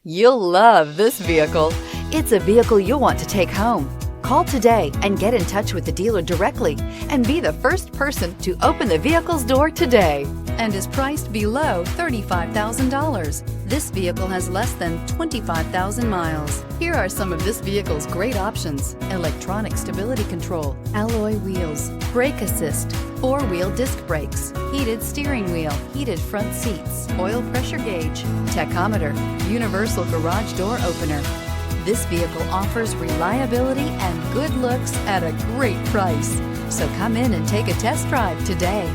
You'll love this vehicle. It's a vehicle you'll want to take home. Call today and get in touch with the dealer directly and be the first person to open the vehicle's door today, and is priced below $35,000. This vehicle has less than 25,000 miles. Here are some of this vehicle's great options: electronic stability control, alloy wheels, brake assist, four-wheel disc brakes, heated steering wheel, heated front seats, oil pressure gauge, tachometer, universal garage door opener. This vehicle offers reliability and good looks at a great price. So come in and take a test drive today.